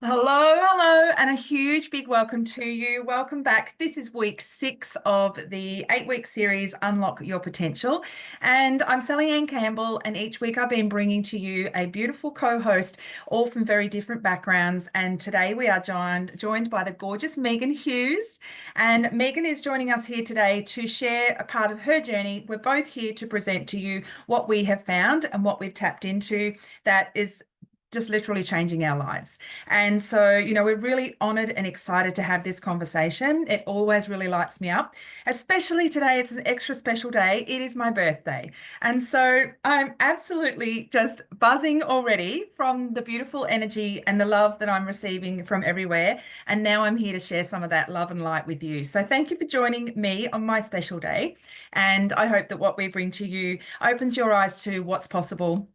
Hello, and a huge big welcome to you. Welcome back. This is week 6 of the 8-week series, Unlock Your Potential. And I'm Sally Ann Campbell, and each week I've been bringing to you a beautiful co-host, all from very different backgrounds. And today we are joined by the gorgeous Meagan Hughes. And Meagan is joining us here today to share a part of her journey. We're both here to present to you what we have found and what we've tapped into that is just literally changing our lives. And so, we're really honored and excited to have this conversation. It always really lights me up, especially today. It's an extra special day. It is my birthday. And so I'm absolutely just buzzing already from the beautiful energy and the love that I'm receiving from everywhere. And now I'm here to share some of that love and light with you. So thank you for joining me on my special day. And I hope that what we bring to you opens your eyes to what's possible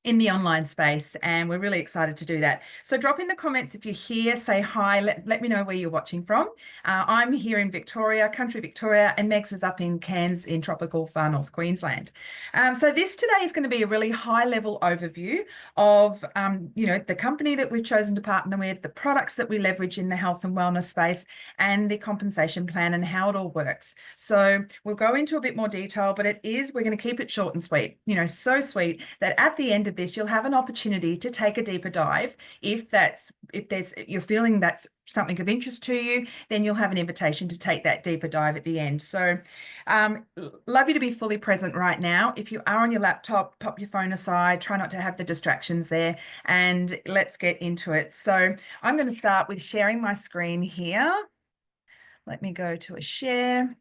in the online space, and we're really excited to do that. So drop in the comments if you're here, say hi, let me know where you're watching from. I'm here in Victoria, country Victoria, and Megs is up in Cairns in tropical far north Queensland. So this today is going to be a really high level overview of the company that we've chosen to partner with, the products that we leverage in the health and wellness space, and the compensation plan and how it all works. So we'll go into a bit more detail, but we're going to keep it short and sweet, so sweet that at the end of this, you'll have an opportunity to take a deeper dive. If you're feeling that's something of interest to you, then you'll have an invitation to take that deeper dive at the end. So love you to be fully present right now. If you are on your laptop, pop your phone aside, try not to have the distractions there, and let's get into it. So I'm going to start with sharing my screen here. Let me go to a share.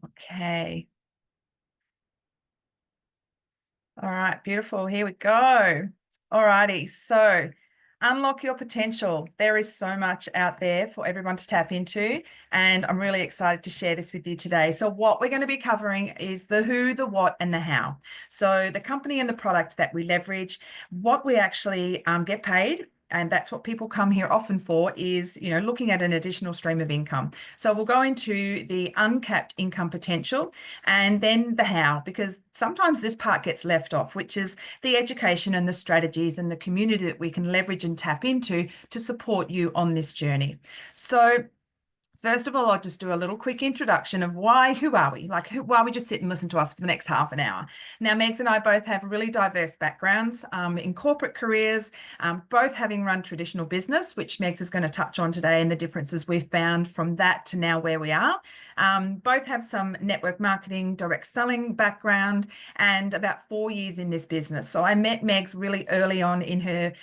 Okay. All right, beautiful. Here we go. All righty. So unlock your potential. There is so much out there for everyone to tap into, and I'm really excited to share this with you today. So what we're going to be covering is the who, the what, and the how. So the company and the product that we leverage, what we actually get paid, and that's what people come here often for, is looking at an additional stream of income. So we'll go into the uncapped income potential and then the how, because sometimes this part gets left off, which is the education and the strategies and the community that we can leverage and tap into to support you on this journey. So first of all, I'll just do a little quick introduction of who are we? Why we just sit and listen to us for the next half an hour? Now, Megs and I both have really diverse backgrounds in corporate careers, both having run traditional business, which Megs is going to touch on today, and the differences we've found from that to now where we are. Both have some network marketing, direct selling background, and about 4 years in this business. So I met Megs really early on in her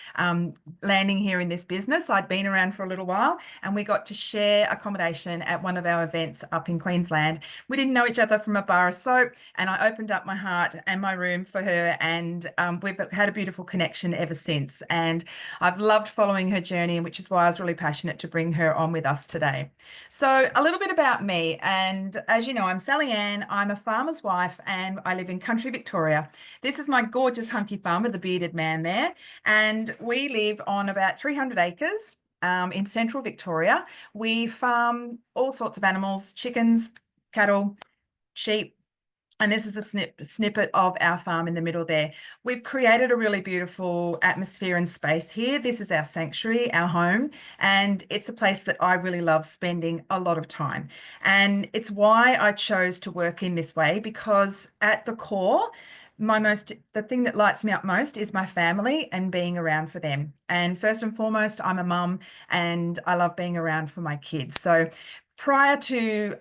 landing here in this business. I'd been around for a little while, and we got to share accommodation at one of our events up in Queensland. We didn't know each other from a bar of soap, and I opened up my heart and my room for her, and we've had a beautiful connection ever since. And I've loved following her journey, which is why I was really passionate to bring her on with us today. So a little bit about me, and as you know, I'm Sally Ann. I'm a farmer's wife, and I live in country Victoria. This is my gorgeous hunky farmer, the bearded man there, and we live on about 300 acres. In central Victoria. We farm all sorts of animals, chickens, cattle, sheep, and this is a snippet of our farm in the middle there. We've created a really beautiful atmosphere and space here. This is our sanctuary, our home, and it's a place that I really love spending a lot of time. And it's why I chose to work in this way, because at the core, the thing that lights me up most is my family and being around for them. And first and foremost, I'm a mum, and I love being around for my kids. So prior to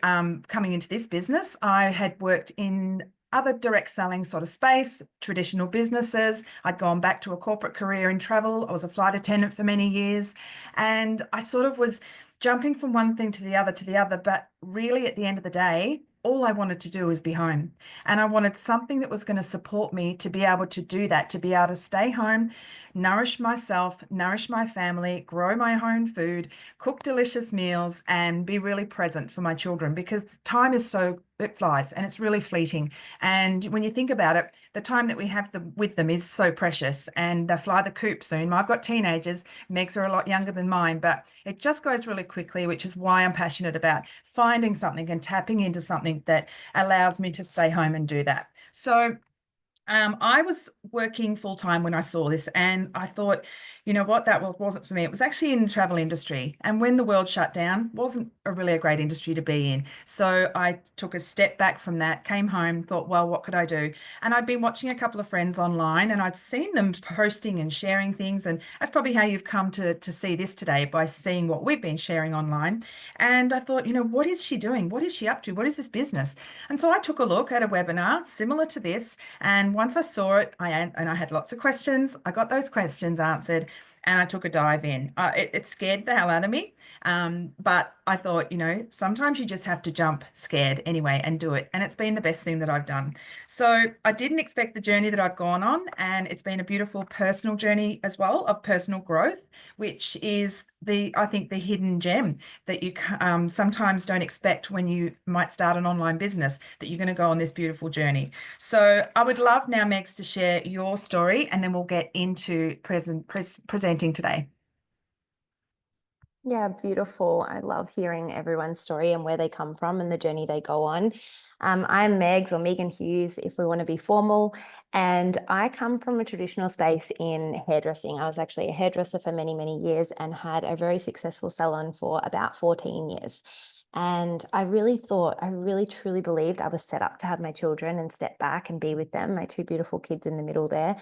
coming into this business, I had worked in other direct selling sort of space, traditional businesses. I'd gone back to a corporate career in travel. I was a flight attendant for many years, and I sort of was jumping from one thing to the other, but really at the end of the day, all I wanted to do was be home. And I wanted something that was going to support me to be able to do that, to be able to stay home, nourish myself, nourish my family, grow my own food, cook delicious meals, and be really present for my children, because time is it flies and it's really fleeting. And when you think about it, the time that we have with them is so precious, and they fly the coop soon. I've got teenagers, Megs are a lot younger than mine, but it just goes really quickly, which is why I'm passionate about finding something and tapping into something that allows me to stay home and do that. So I was working full time when I saw this, and I thought, you know what, wasn't for me. It was actually in the travel industry, and when the world shut down, wasn't really a great industry to be in. So I took a step back from that, came home, thought, well, what could I do? And I'd been watching a couple of friends online, and I'd seen them posting and sharing things, and that's probably how you've come to see this today by seeing what we've been sharing online. And I thought, what is she doing? What is she up to? What is this business? And so I took a look at a webinar similar to this. And once I saw it, I had lots of questions. I got those questions answered, and I took a dive in. It scared the hell out of me, but I thought, sometimes you just have to jump scared anyway and do it. And it's been the best thing that I've done. So I didn't expect the journey that I've gone on, and it's been a beautiful personal journey as well of personal growth, which is I think the hidden gem that you sometimes don't expect when you might start an online business, that you're going to go on this beautiful journey. So I would love now, Megs, to share your story, and then we'll get into presenting today. Yeah, beautiful. I love hearing everyone's story and where they come from and the journey they go on. I'm Megs, or Meagan Hughes, if we want to be formal, and I come from a traditional space in hairdressing. I was actually a hairdresser for many, many years and had a very successful salon for about 14 years. And I really truly believed I was set up to have my children and step back and be with them, my two beautiful kids in the middle there.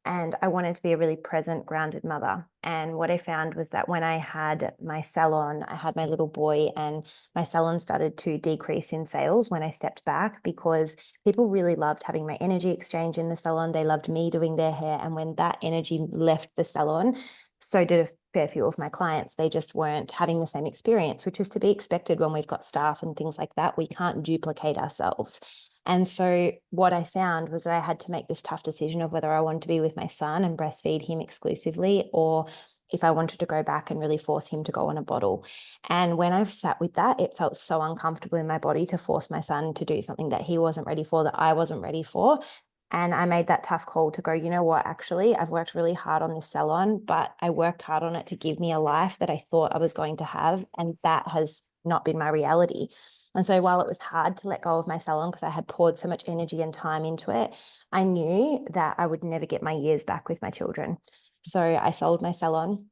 And I wanted to be a really present, grounded mother. And what I found was that when I had my salon, I had my little boy, and my salon started to decrease in sales when I stepped back, because people really loved having my energy exchange in the salon. They loved me doing their hair. And when that energy left the salon, so did a fair few of my clients. They just weren't having the same experience, which is to be expected when we've got staff and things like that. We can't duplicate ourselves. And so what I found was that I had to make this tough decision of whether I wanted to be with my son and breastfeed him exclusively, or if I wanted to go back and really force him to go on a bottle. And when I've sat with that, it felt so uncomfortable in my body to force my son to do something that he wasn't ready for, that I wasn't ready for. And I made that tough call to go, you know what, actually, I've worked really hard on this salon, but I worked hard on it to give me a life that I thought I was going to have. And that has not been my reality. And so while it was hard to let go of my salon because I had poured so much energy and time into it, I knew that I would never get my years back with my children. So I sold my salon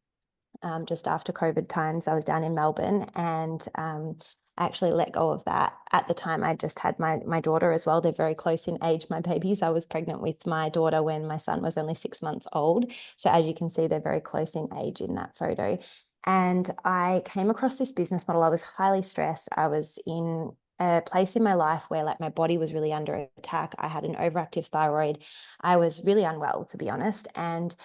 just after COVID times. I was down in Melbourne, and I actually let go of that. At the time, I just had my daughter as well. They're very close in age, my babies. I was pregnant with my daughter when my son was only 6 months old. So as you can see, they're very close in age in that photo. And I came across this business model. I was highly stressed. I was in a place in my life where my body was really under attack. I had an overactive thyroid. I was really unwell, to be honest. And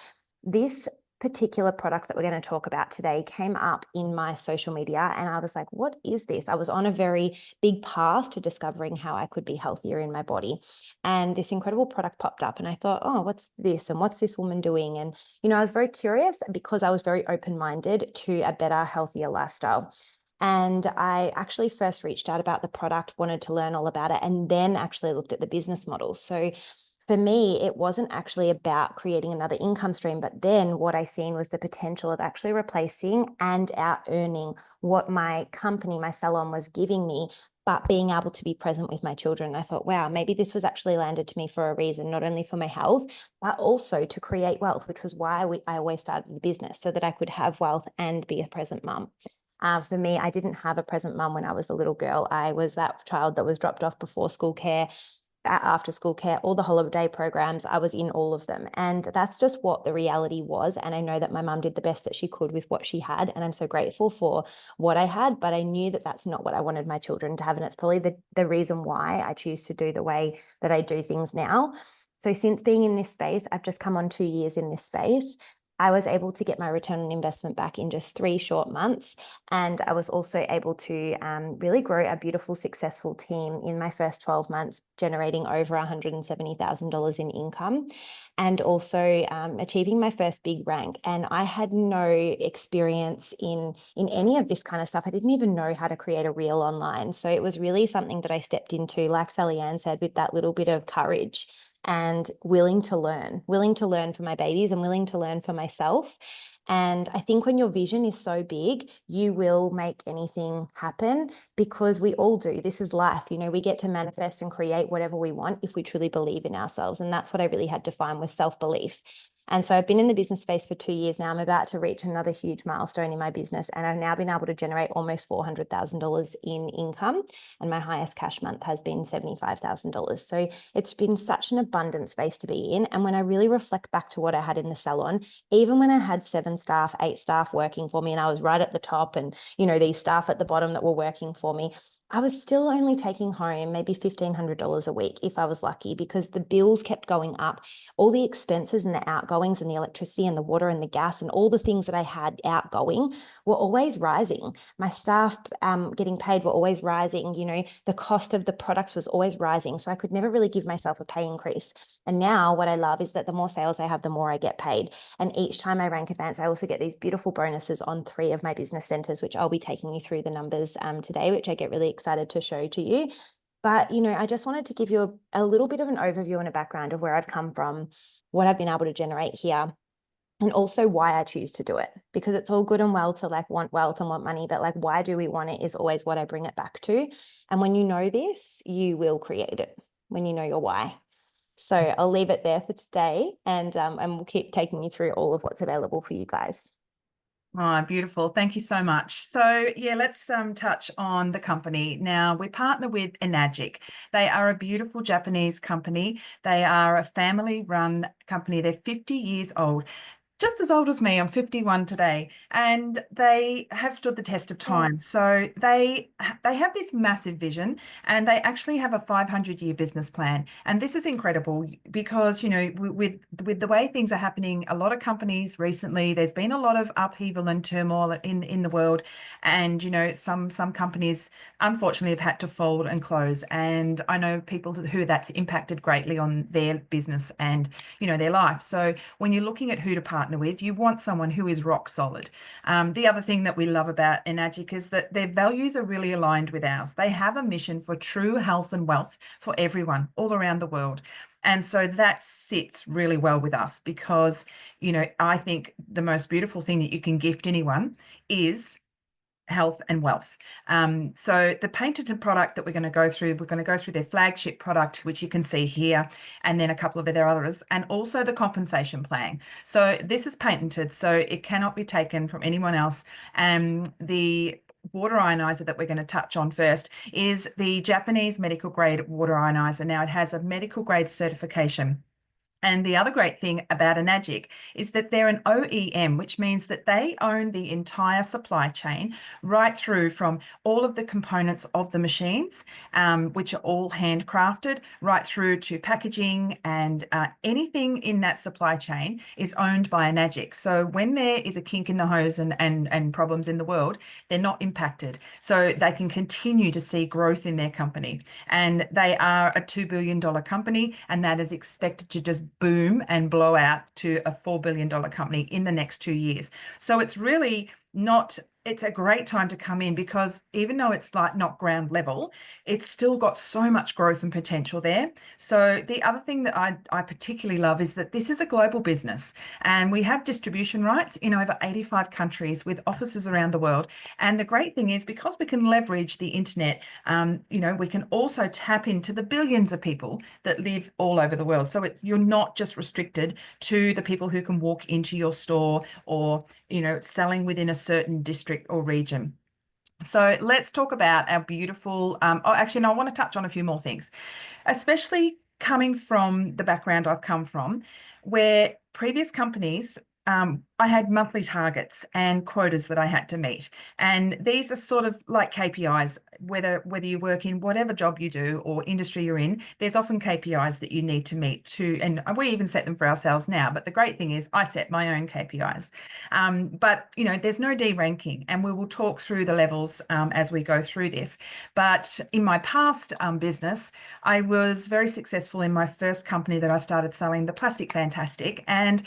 this particular product that we're going to talk about today came up in my social media, and I was like, what is this? I was on a very big path to discovering how I could be healthier in my body. And this incredible product popped up, and I thought, oh, what's this? And what's this woman doing? And, I was very curious because I was very open-minded to a better, healthier lifestyle. And I actually first reached out about the product, wanted to learn all about it, and then actually looked at the business model. So for me, it wasn't actually about creating another income stream, but then what I seen was the potential of actually replacing and out earning what my company, my salon, was giving me, but being able to be present with my children. I thought, wow, maybe this was actually landed to me for a reason, not only for my health, but also to create wealth, which was why I always started the business, so that I could have wealth and be a present mum. For me, I didn't have a present mum when I was a little girl. I was that child that was dropped off before school care, after school care, all the holiday programs. I was in all of them. And that's just what the reality was. And I know that my mum did the best that she could with what she had. And I'm so grateful for what I had, but I knew that that's not what I wanted my children to have. And it's probably the reason why I choose to do the way that I do things now. So since being in this space, I've just come on 2 years in this space. I was able to get my return on investment back in just 3 short months. And I was also able to really grow a beautiful, successful team in my first 12 months, generating over $170,000 in income, and also achieving my first big rank. And I had no experience in any of this kind of stuff. I didn't even know how to create a reel online. So it was really something that I stepped into, like Sally Ann said, with that little bit of courage. and willing to learn for my babies and willing to learn for myself. And I think when your vision is so big, you will make anything happen, because we all do. This is life. You know, we get to manifest and create whatever we want if we truly believe in ourselves. And that's what I really had to find, was self-belief. And so I've been in the business space for 2 years now. I'm about to reach another huge milestone in my business. And I've now been able to generate almost $400,000 in income. And my highest cash month has been $75,000. So it's been such an abundant space to be in. And when I really reflect back to what I had in the salon, even when I had 7 staff, 8 staff working for me, and I was right at the top, and, you know, these staff at the bottom that were working for me, I was still only taking home maybe $1,500 a week if I was lucky, because the bills kept going up. All the expenses and the outgoings and the electricity and the water and the gas and all the things that I had outgoing were always rising. My staff getting paid were always rising. You know, the cost of the products was always rising. So I could never really give myself a pay increase. And now what I love is that the more sales I have, the more I get paid. And each time I rank advance, I also get these beautiful bonuses on 3 of my business centers, which I'll be taking you through the numbers today, which I get really excited to show to you. But, you know, I just wanted to give you a little bit of an overview and a background of where I've come from, what I've been able to generate here, and also why I choose to do it. Because it's all good and well to like want wealth and want money, but like, why do we want it is always what I bring it back to. And when you know this, you will create it when you know your why. So I'll leave it there for today, and we'll keep taking you through all of what's available for you guys. Oh, beautiful. Thank you so much. So yeah, let's touch on the company. Now, we partner with Enagic. They are a beautiful Japanese company. They are a family-run company. They're 50 years old, just as old as me. I'm 51 today, and they have stood the test of time. So they have this massive vision, and they actually have a 500-year business plan. And this is incredible because, you know, with the way things are happening, a lot of companies recently, there's been a lot of upheaval and turmoil in the world, and, you know, some companies unfortunately have had to fold and close. And I know people who that's impacted greatly on their business and, you know, their life. So when you're looking at who to partner with, you want someone who is rock solid. The other thing that we love about Enagic is that their values are really aligned with ours. They have a mission for true health and wealth for everyone all around the world. And so that sits really well with us because, you know, I think the most beautiful thing that you can gift anyone is health and wealth. So the patented product that we're going to go through their flagship product, which you can see here, and then a couple of their others, and also the compensation plan. So this is patented, so it cannot be taken from anyone else. The water ionizer that we're going to touch on first is the Japanese medical grade water ionizer. Now it has a medical grade certification. And the other great thing about Enagic is that they're an OEM, which means that they own the entire supply chain right through from all of the components of the machines, which are all handcrafted, right through to packaging, and anything in that supply chain is owned by Enagic. So when there is a kink in the hose and problems in the world, they're not impacted. So they can continue to see growth in their company. And they are a $2 billion company, and that is expected to just boom and blow out to a $4 billion company in the next 2 years. So it's really not, it's a great time to come in because even though it's like not ground level, it's still got so much growth and potential there. So the other thing that I particularly love is that this is a global business and we have distribution rights in over 85 countries with offices around the world. And the great thing is because we can leverage the internet, you know, we can also tap into the billions of people that live all over the world. So you're not just restricted to the people who can walk into your store or, you know, selling within a certain district or region. So let's talk about our beautiful, oh, actually, no, I want to touch on a few more things, especially coming from the background I've come from, where previous companies, I had monthly targets and quotas that I had to meet. And these are sort of like KPIs, whether you work in whatever job you do or industry you're in, there's often KPIs that you need to meet too. And we even set them for ourselves now. But the great thing is I set my own KPIs. But, you know, there's no de-ranking, and we will talk through the levels as we go through this. But in my past business, I was very successful in my first company that I started selling, the Plastic Fantastic. And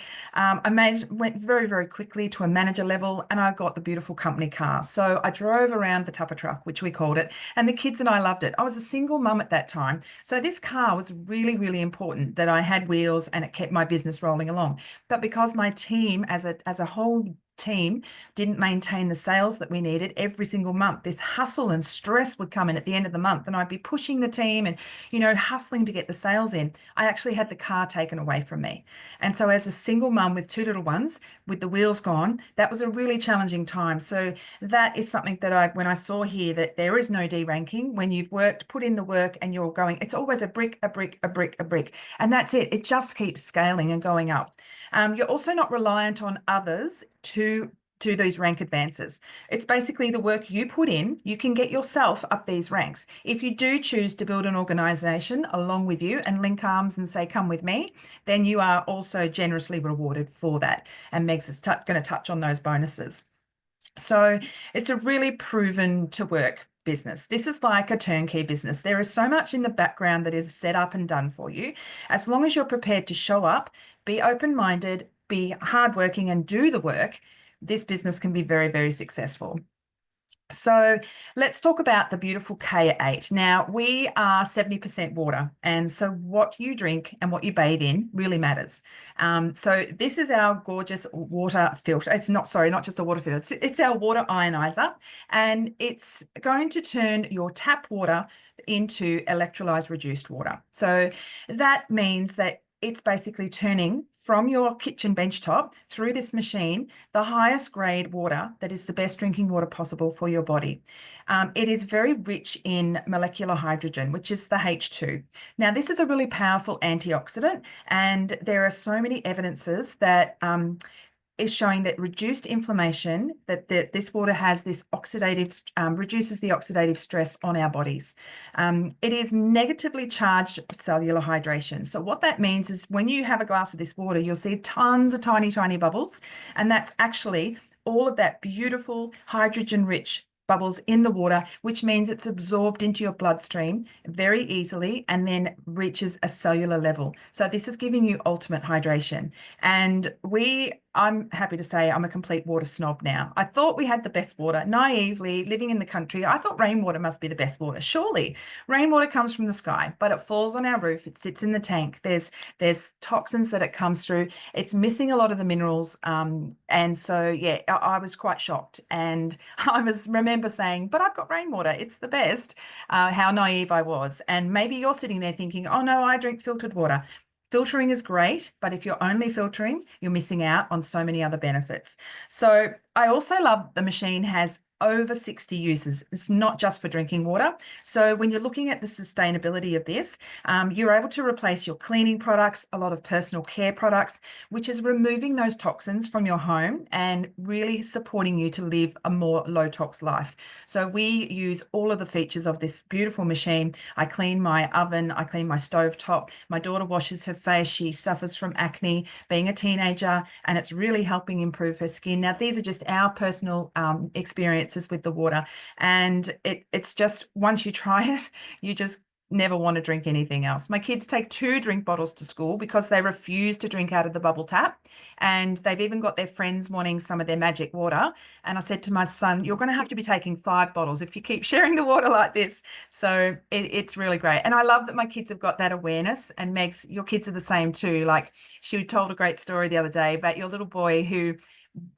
went very very, very quickly to a manager level, and I got the beautiful company car. So I drove around the Tupper truck, which we called it, and the kids and I loved it. I was a single mum at that time. So this car was really, really important that I had wheels and it kept my business rolling along. But because my team as a whole team didn't maintain the sales that we needed every single month, this hustle and stress would come in at the end of the month, and I'd be pushing the team and, hustling to get the sales in. I actually had the car taken away from me. And so as a single mum with two little ones, with the wheels gone, that was a really challenging time. So that is something that when I saw here that there is no D ranking, when you've worked, put in the work and you're going, it's always a brick, a brick, a brick, a brick. And that's it. It just keeps scaling and going up. You're also not reliant on others to do these rank advances. It's basically the work you put in, you can get yourself up these ranks. If you do choose to build an organization along with you and link arms and say, come with me, then you are also generously rewarded for that. And Meg's is going to touch on those bonuses. So it's a really proven to work business. This is like a turnkey business. There is so much in the background that is set up and done for you. As long as you're prepared to show up, be open-minded, be hardworking and do the work, this business can be very, very successful. So let's talk about the beautiful K8. Now, we are 70% water, and so what you drink and what you bathe in really matters. So this is our gorgeous water filter. It's not, sorry, not just a water filter. It's our water ionizer, and it's going to turn your tap water into electrolyzed reduced water. So that means that it's basically turning from your kitchen bench top through this machine the highest grade water that is the best drinking water possible for your body. It is very rich in molecular hydrogen, which is the H2. Now, this is a really powerful antioxidant, and there are so many evidences that is showing that reduced inflammation, that this water has this oxidative, reduces the oxidative stress on our bodies. It is negatively charged cellular hydration. So what that means is when you have a glass of this water, you'll see tons of tiny, tiny bubbles, and that's actually all of that beautiful hydrogen-rich bubbles in the water, which means it's absorbed into your bloodstream very easily and then reaches a cellular level. So this is giving you ultimate hydration. And I'm happy to say I'm a complete water snob now. I thought we had the best water. Naively, living in the country, I thought rainwater must be the best water. Surely, rainwater comes from the sky, but it falls on our roof. It sits in the tank. There's toxins that it comes through. It's missing a lot of the minerals. And so, yeah, I was quite shocked. And I remember saying, but I've got rainwater. It's the best. How naive I was. And maybe you're sitting there thinking, oh no, I drink filtered water. Filtering is great, but if you're only filtering, you're missing out on so many other benefits. So I also love the machine has over 60 uses. It's not just for drinking water. So when you're looking at the sustainability of this, you're able to replace your cleaning products, a lot of personal care products, which is removing those toxins from your home and really supporting you to live a more low tox life. So we use all of the features of this beautiful machine. I clean my oven, I clean my stove top. My daughter washes her face. She suffers from acne being a teenager, and it's really helping improve her skin. Now, these are just our personal experiences with the water, and it's just once you try it, you just never want to drink anything else. My kids take 2 drink bottles to school because they refuse to drink out of the bubble tap, and they've even got their friends wanting some of their magic water. And I said to my son, you're going to have to be taking 5 bottles if you keep sharing the water like this. So it's really great. And I love that my kids have got that awareness, and Meg's, your kids are the same too. Like, she told a great story the other day about your little boy who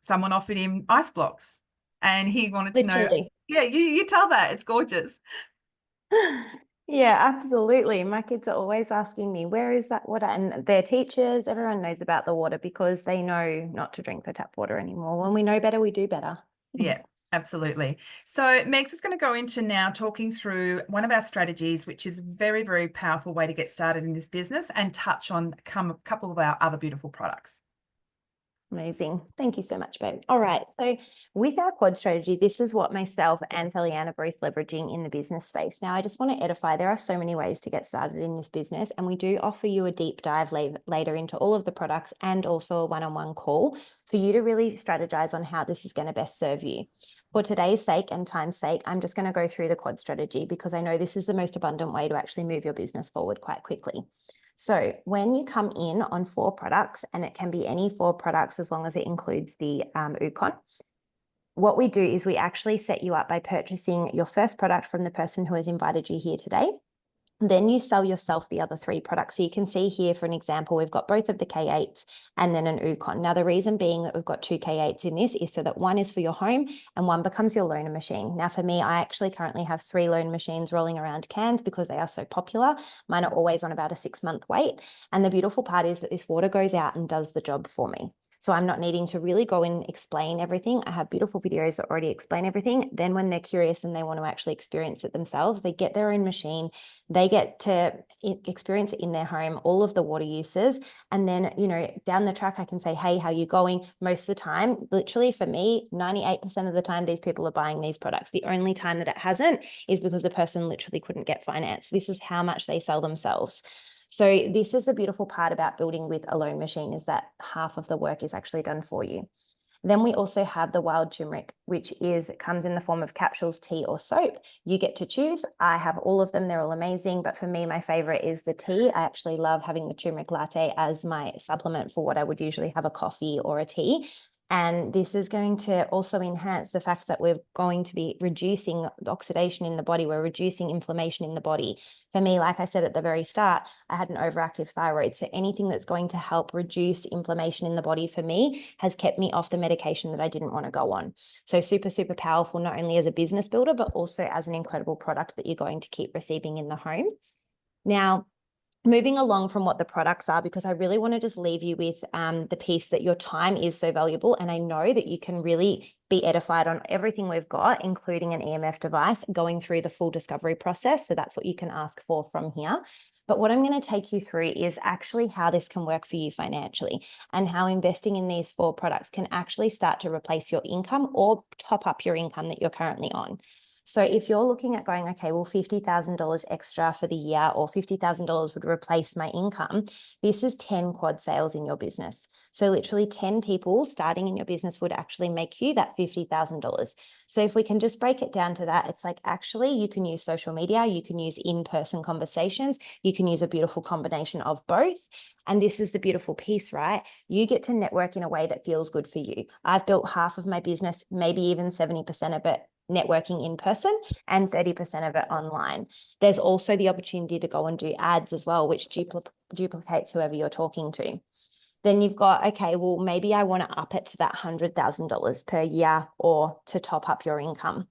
someone offered him ice blocks and he wanted to know, Literally. yeah, you tell that. It's gorgeous. Yeah, absolutely. My kids are always asking me, where is that water? And their teachers, everyone knows about the water because they know not to drink the tap water anymore. When we know better, we do better. Yeah, absolutely. So Megs is going to go into now talking through one of our strategies, which is a very, very powerful way to get started in this business, and touch on a couple of our other beautiful products. Amazing. Thank you so much, babe. All right. So with our quad strategy, this is what myself and Taliana are both leveraging in the business space. Now, I just want to edify, there are so many ways to get started in this business, and we do offer you a deep dive later into all of the products and also a one-on-one call for you to really strategize on how this is going to best serve you. For today's sake and time's sake, I'm just going to go through the quad strategy because I know this is the most abundant way to actually move your business forward quite quickly. So when you come in on 4 products, and it can be any 4 products as long as it includes the Ukon, what we do is we actually set you up by purchasing your first product from the person who has invited you here today. Then you sell yourself the other 3 products. So you can see here, for an example, we've got both of the K8s and then an Ukon. Now, the reason being that we've got 2 K8s in this is so that one is for your home and one becomes your loaner machine. Now, for me, I actually currently have 3 loan machines rolling around Cairns because they are so popular. Mine are always on about a 6-month wait. And the beautiful part is that this water goes out and does the job for me. So I'm not needing to really go and explain everything. I have beautiful videos that already explain everything. Then when they're curious and they want to actually experience it themselves, they get their own machine. They get to experience it in their home, all of the water uses. And then, down the track, I can say, hey, how are you going? Most of the time, literally for me, 98% of the time, these people are buying these products. The only time that it hasn't is because the person literally couldn't get finance. This is how much they sell themselves. So this is the beautiful part about building with a loan machine, is that half of the work is actually done for you. Then we also have the wild turmeric, which comes in the form of capsules, tea, or soap. You get to choose. I have all of them. They're all amazing. But for me, my favorite is the tea. I actually love having the turmeric latte as my supplement for what I would usually have a coffee or a tea. And this is going to also enhance the fact that we're going to be reducing the oxidation in the body. We're reducing inflammation in the body. For me, like I said at the very start, I had an overactive thyroid. So anything that's going to help reduce inflammation in the body for me has kept me off the medication that I didn't want to go on. So super, super powerful, not only as a business builder, but also as an incredible product that you're going to keep receiving in the home. Now, moving along from what the products are, because I really want to just leave you with the piece that your time is so valuable. And I know that you can really be edified on everything we've got, including an EMF device, going through the full discovery process. So that's what you can ask for from here. But what I'm going to take you through is actually how this can work for you financially, and how investing in these 4 products can actually start to replace your income or top up your income that you're currently on. So if you're looking at going, okay, well, $50,000 extra for the year, or $50,000 would replace my income, this is 10 quad sales in your business. So literally 10 people starting in your business would actually make you that $50,000. So if we can just break it down to that, it's like, actually, you can use social media, you can use in-person conversations, you can use a beautiful combination of both. And this is the beautiful piece, right? You get to network in a way that feels good for you. I've built half of my business, maybe even 70% of it, networking in person, and 30% of it online. There's also the opportunity to go and do ads as well, which duplicates whoever you're talking to. Then you've got, okay, well, maybe I want to up it to that $100,000 per year, or to top up your income.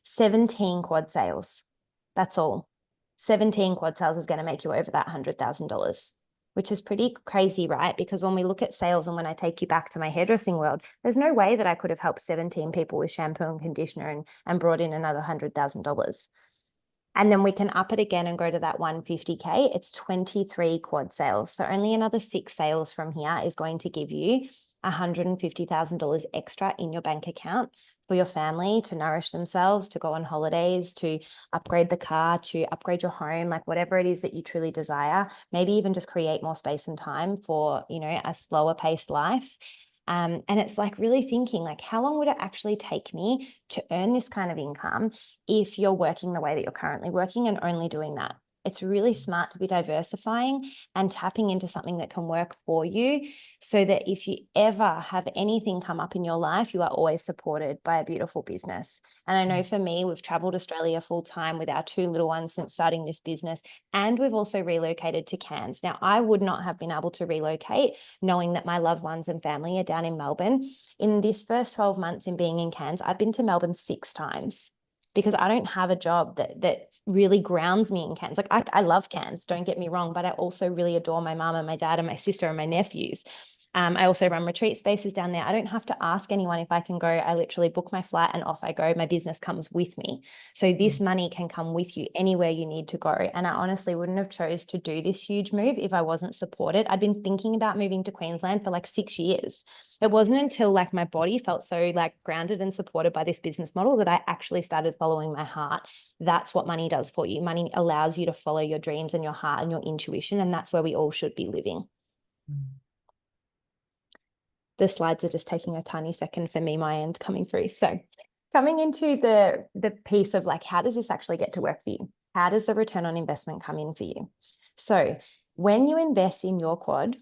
17 quad sales. That's all. 17 quad sales is going to make you over that $100,000. Which is pretty crazy, right? Because when we look at sales, and when I take you back to my hairdressing world, there's no way that I could have helped 17 people with shampoo and conditioner and brought in another $100,000. And then we can up it again and go to that 150K. It's 23 quad sales. So only another 6 sales from here is going to give you $150,000 extra in your bank account for your family to nourish themselves, to go on holidays, to upgrade the car, to upgrade your home, like whatever it is that you truly desire. Maybe even just create more space and time for, a slower paced life. And it's like really thinking, like, how long would it actually take me to earn this kind of income if you're working the way that you're currently working and only doing that? It's really smart to be diversifying and tapping into something that can work for you, so that if you ever have anything come up in your life, you are always supported by a beautiful business. And I know for me, we've traveled Australia full time with our 2 little ones since starting this business, and we've also relocated to Cairns. Now, I would not have been able to relocate knowing that my loved ones and family are down in Melbourne. In this first 12 months in being in Cairns, I've been to Melbourne 6 times, because I don't have a job that really grounds me in Cairns. Like, I love Cairns, don't get me wrong, but I also really adore my mum and my dad and my sister and my nephews. I also run retreat spaces down there. I don't have to ask anyone if I can go. I literally book my flight and off I go. My business comes with me. So this money can come with you anywhere you need to go. And I honestly wouldn't have chose to do this huge move if I wasn't supported. I'd been thinking about moving to Queensland for like 6 years. It wasn't until like my body felt so like grounded and supported by this business model that I actually started following my heart. That's what money does for you. Money allows you to follow your dreams and your heart and your intuition. And that's where we all should be living. The slides are just taking a tiny second for me, my end coming through. So coming into the piece of like, how does this actually get to work for you? How does the return on investment come in for you? So When you invest in your quad,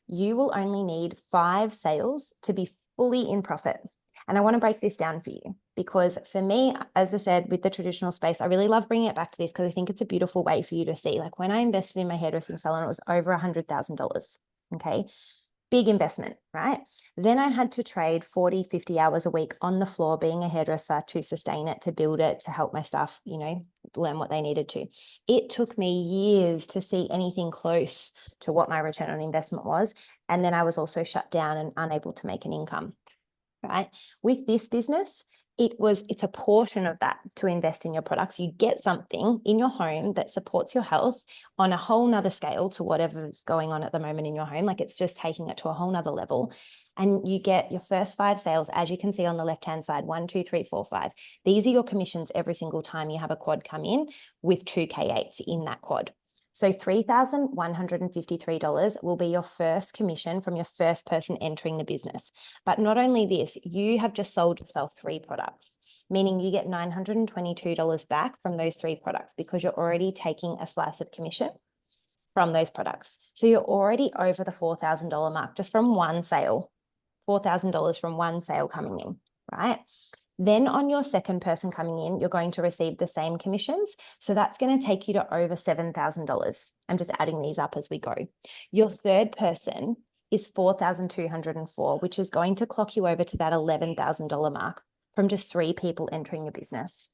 you will only need 5 sales to be fully in profit. And I want to break this down for you because for me, as I said, with the traditional space, I really love bringing it back to this because I think it's a beautiful way for you to see. Like when I invested in my hairdressing salon, it was over $100,000. Okay. Big investment, right? Then I had to trade 40, 50 hours a week on the floor being a hairdresser to sustain it, to build it, to help my staff, learn what they needed to. It took me years to see anything close to what my return on investment was. And then I was also shut down and unable to make an income, right? With this business, it's a portion of that to invest in your products. You get something in your home that supports your health on a whole nother scale to whatever's going on at the moment in your home. Like it's just taking it to a whole nother level. And you get your first 5 sales, as you can see on the left-hand side, 1, 2, 3, 4, 5. These are your commissions every single time you have a quad come in with 2 K8s in that quad. So $3,153 will be your first commission from your first person entering the business. But not only this, you have just sold yourself 3 products, meaning you get $922 back from those 3 products because you're already taking a slice of commission from those products. So you're already over the $4,000 mark just from one sale, $4,000 from one sale coming in, right? Then on your second person coming in, you're going to receive the same commissions. So that's going to take you to over $7,000. I'm just adding these up as we go. Your third person is 4,204, which is going to clock you over to that $11,000 mark from just 3 people entering your business.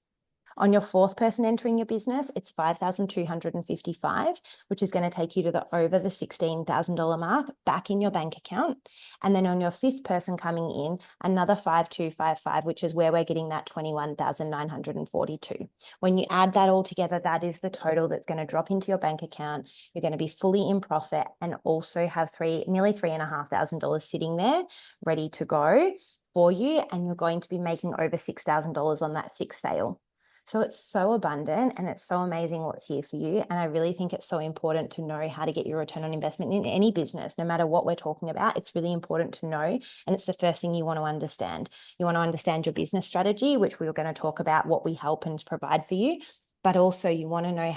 On your fourth person entering your business, it's 5,255, which is going to take you to over the $16,000 mark back in your bank account. And then on your fifth person coming in, another 5,255, which is where we're getting that 21,942. When you add that all together, that is the total that's going to drop into your bank account. You're going to be fully in profit and also have nearly $3,500 sitting there ready to go for you. And you're going to be making over $6,000 on that 6th sale. So it's so abundant and it's so amazing what's here for you. And I really think it's so important to know how to get your return on investment in any business, no matter what we're talking about. It's really important to know. And it's the first thing you want to understand. You want to understand your business strategy, which we were going to talk about what we help and provide for you. But also you want to know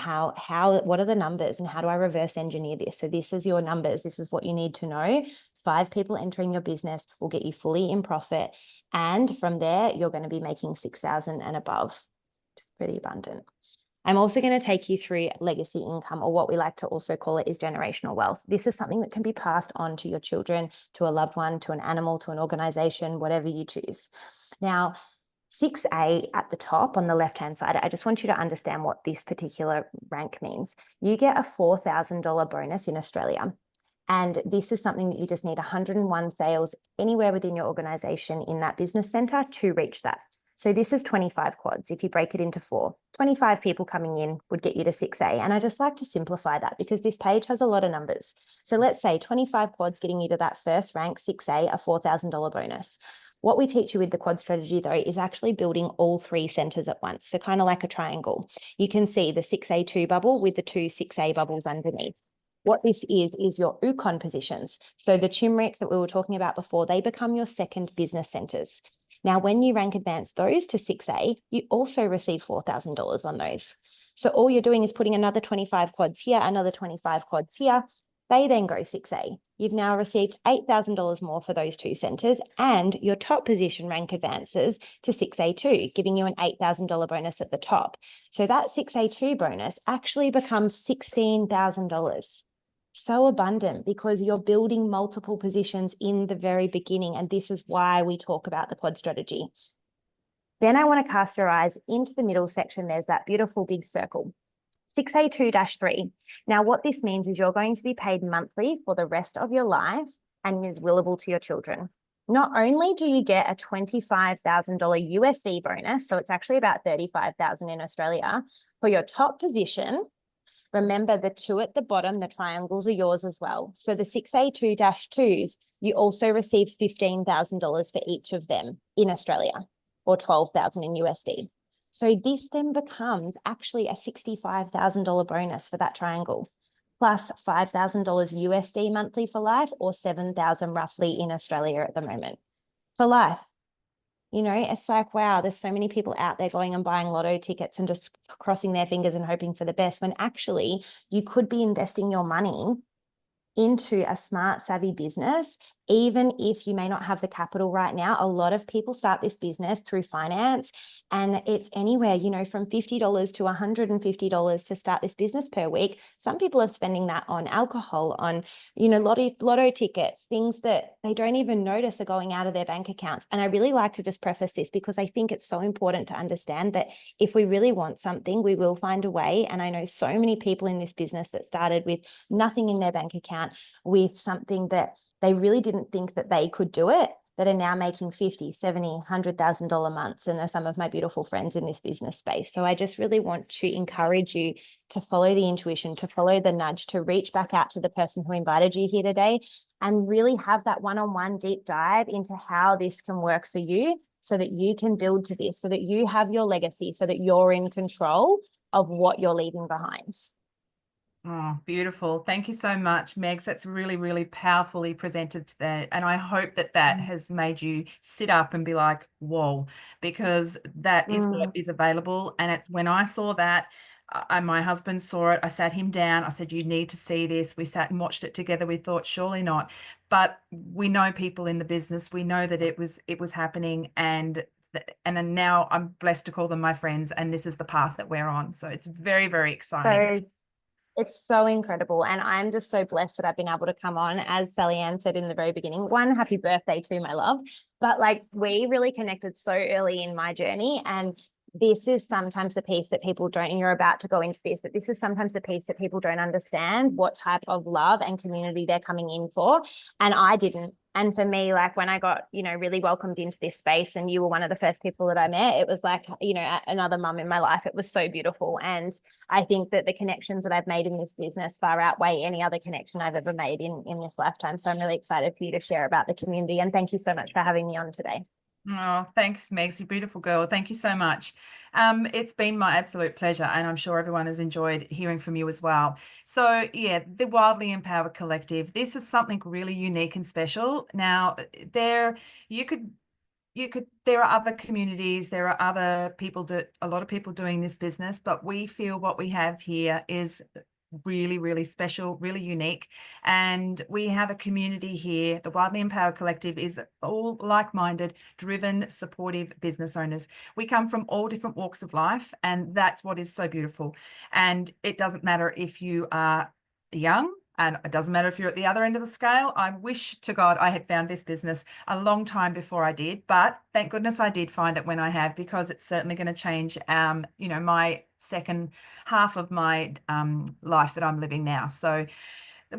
what are the numbers and how do I reverse engineer this? So this is your numbers. This is what you need to know. 5 people entering your business will get you fully in profit. And from there, you're going to be making 6,000 and above. Just pretty abundant. I'm also going to take you through legacy income, or what we like to also call it is generational wealth. This is something that can be passed on to your children, to a loved one, to an animal, to an organization, whatever you choose. Now, 6A at the top on the left-hand side, I just want you to understand what this particular rank means. You get a $4,000 bonus in Australia. And this is something that you just need 101 sales anywhere within your organization in that business center to reach that. So this is 25 quads. If you break it into 4, 25 people coming in would get you to 6A. And I just like to simplify that because this page has a lot of numbers. So let's say 25 quads getting you to that first rank, 6A, a $4,000 bonus. What we teach you with the quad strategy, though, is actually building all 3 centers at once. So kind of like a triangle. You can see the 6A2 bubble with the 2 6A bubbles underneath. What this is your UCON positions. So the Chimeric that we were talking about before, they become your second business centers. Now, when you rank advance those to 6A, you also receive $4,000 on those. So all you're doing is putting another 25 quads here, another 25 quads here. They then go 6A. You've now received $8,000 more for those 2 centers, and your top position rank advances to 6A2, giving you an $8,000 bonus at the top. So that 6A2 bonus actually becomes $16,000. So abundant because you're building multiple positions in the very beginning. And this is why we talk about the quad strategy. Then I want to cast your eyes into the middle section. There's that beautiful big circle. 6A2-3. Now, what this means is you're going to be paid monthly for the rest of your life and is willable to your children. Not only do you get a $25,000 USD bonus, so it's actually about $35,000 in Australia, for your top position. Remember, the 2 at the bottom, the triangles, are yours as well. So the 6A2-2s, you also receive $15,000 for each of them in Australia, or $12,000 in USD. So this then becomes actually a $65,000 bonus for that triangle, plus $5,000 USD monthly for life, or $7,000 roughly in Australia at the moment for life. It's like, wow, there's so many people out there going and buying lotto tickets and just crossing their fingers and hoping for the best, when actually you could be investing your money into a smart, savvy business, even if you may not have the capital right now. A lot of people start this business through finance, and it's anywhere, from $50 to $150 to start this business per week. Some people are spending that on alcohol, on, lotto tickets, things that they don't even notice are going out of their bank accounts. And I really like to just preface this because I think it's so important to understand that if we really want something, we will find a way. And I know so many people in this business that started with nothing in their bank account, with something that they really didn't think that they could do it, that are now making 50, 70, $100,000 months, and are some of my beautiful friends in this business space. So I just really want to encourage you to follow the intuition, to follow the nudge, to reach back out to the person who invited you here today and really have that one-on-one deep dive into how this can work for you, so that you can build to this, so that you have your legacy, so that you're in control of what you're leaving behind. Oh, beautiful. Thank you so much, Megs. That's really, really powerfully presented today. And I hope that that has made you sit up and be like, whoa, because that is what is available. And it's when I saw that, and my husband saw it, I sat him down. I said, you need to see this. We sat and watched it together. We thought, surely not. But we know people in the business. We know that it was happening. And then now I'm blessed to call them my friends. And this is the path that we're on. So it's very, very exciting. So it's so incredible. And I'm just so blessed that I've been able to come on. As Sally Ann said in the very beginning, one, happy birthday to my love. But like, we really connected so early in my journey. And this is sometimes the piece that people don't, and you're about to go into this, but this is sometimes the piece that people don't understand what type of love and community they're coming in for. And I didn't. And for me, like when I got, really welcomed into this space and you were one of the first people that I met, it was like, another mum in my life. It was so beautiful. And I think that the connections that I've made in this business far outweigh any other connection I've ever made in this lifetime. So I'm really excited for you to share about the community. And thank you so much for having me on today. Oh, thanks, Megs. You beautiful girl. Thank you so much. It's been my absolute pleasure, and I'm sure everyone has enjoyed hearing from you as well. So, yeah, the Wildly Empowered Collective. This is something really unique and special. Now, there you could there are other communities, there are other people a lot of people doing this business, but we feel what we have here is really, really special, really unique. And we have a community here. The Wildly Empowered Collective is all like-minded, driven, supportive business owners. We come from all different walks of life, and that's what is so beautiful. And it doesn't matter if you are young, and it doesn't matter if you're at the other end of the scale. I wish to God I had found this business a long time before I did, but thank goodness I did find it when I have, because it's certainly going to change, my second half of my life that I'm living now. So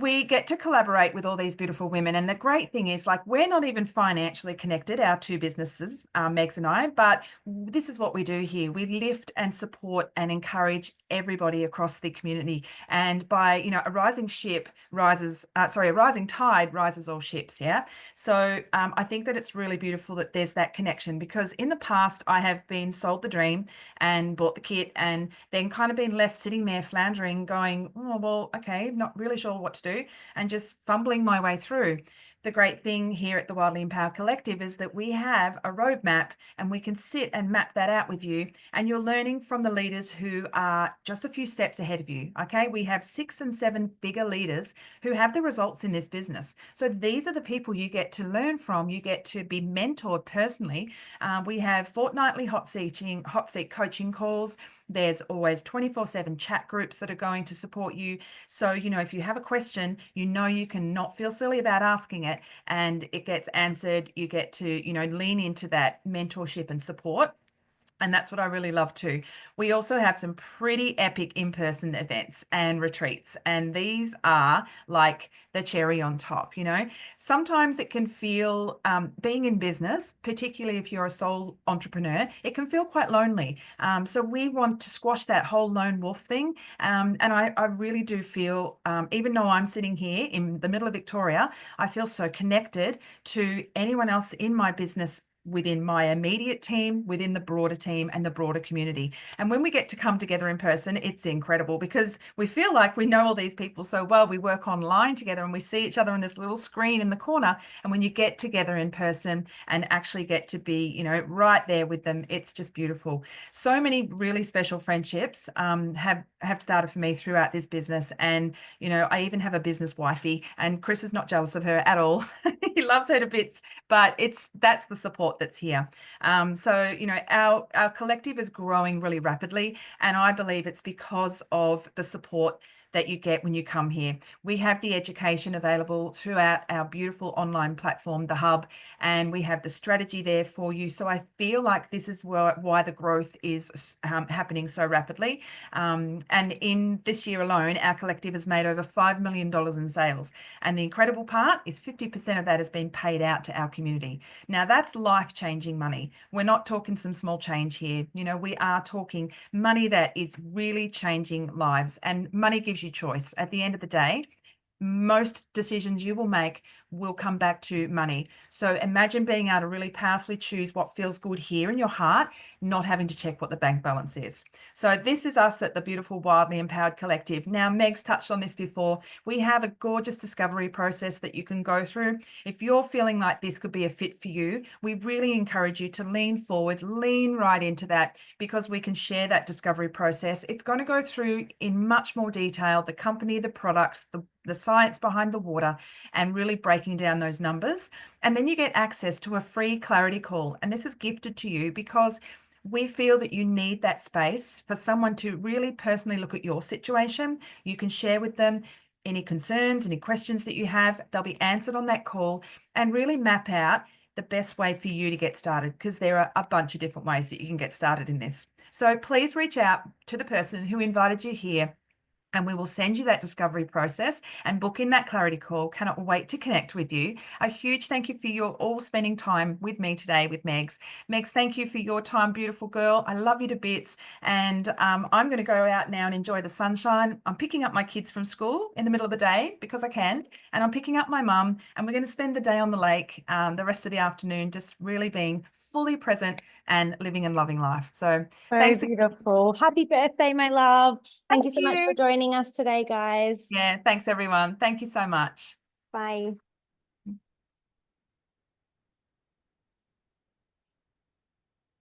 we get to collaborate with all these beautiful women. And the great thing is, like, we're not even financially connected, our two businesses, Megs and I, but this is what we do here. We lift and support and encourage everybody across the community. And by, a rising tide rises all ships. Yeah. So I think that it's really beautiful that there's that connection, because in the past I have been sold the dream and bought the kit and then kind of been left sitting there floundering going, oh, well, okay, not really sure what to do, and just fumbling my way through. The great thing here at the Wildly Empowered Collective is that we have a roadmap, and we can sit and map that out with you, and you're learning from the leaders who are just a few steps ahead of you. Okay, we have 6 and 7 figure leaders who have the results in this business. So these are the people you get to learn from. You get to be mentored personally. We have fortnightly hot seat coaching calls. There's always 24/7 chat groups that are going to support you. So, if you have a question, you can not feel silly about asking it, and it gets answered. You get to, lean into that mentorship and support. And that's what I really love too. We also have some pretty epic in-person events and retreats, and these are like the cherry on top. Sometimes it can feel, being in business, particularly if you're a sole entrepreneur, it can feel quite lonely. So we want to squash that whole lone wolf thing. And I really do feel, even though I'm sitting here in the middle of Victoria, I feel so connected to anyone else in my business within my immediate team, within the broader team and the broader community. And when we get to come together in person, it's incredible because we feel like we know all these people so well. We work online together and we see each other on this little screen in the corner. And when you get together in person and actually get to be, right there with them, it's just beautiful. So many really special friendships have started for me throughout this business. And, I even have a business wifey, and Chris is not jealous of her at all. He loves her to bits, but that's the support that's here. So, our collective is growing really rapidly, and I believe it's because of the support that you get when you come here. We have the education available throughout our beautiful online platform, the Hub, and we have the strategy there for you. So I feel like this is why the growth is happening so rapidly. And in this year alone, our collective has made over $5 million in sales. And the incredible part is 50% of that has been paid out to our community. Now, that's life-changing money. We're not talking some small change here. We are talking money that is really changing lives, and money gives you choice. At the end of the day, most decisions you will make will come back to money. So imagine being able to really powerfully choose what feels good here in your heart, not having to check what the bank balance is. So this is us at the beautiful Wildly Empowered Collective. Now, Meg's touched on this before. We have a gorgeous discovery process that you can go through. If you're feeling like this could be a fit for you, we really encourage you to lean forward, lean right into that, because we can share that discovery process. It's going to go through in much more detail the company, the products, the science behind the water, and really breaking down those numbers. And then you get access to a free clarity call. And this is gifted to you because we feel that you need that space for someone to really personally look at your situation. You can share with them any concerns, any questions that you have. They'll be answered on that call, and really map out the best way for you to get started, because there are a bunch of different ways that you can get started in this. So please reach out to the person who invited you here, and we will send you that discovery process and book in that clarity call. Cannot wait to connect with you. A huge thank you for your all spending time with me today with Megs. Megs, thank you for your time, beautiful girl. I love you to bits. And I'm going to go out now and enjoy the sunshine. I'm picking up my kids from school in the middle of the day because I can. And I'm picking up my mum, and we're going to spend the day on the lake, the rest of the afternoon, just really being fully present and living and loving life. So So thanks. beautiful. Happy birthday, my love. Thank you Thank so much for you. joining us today, guys. Yeah, thanks everyone. Thank you so much. Bye.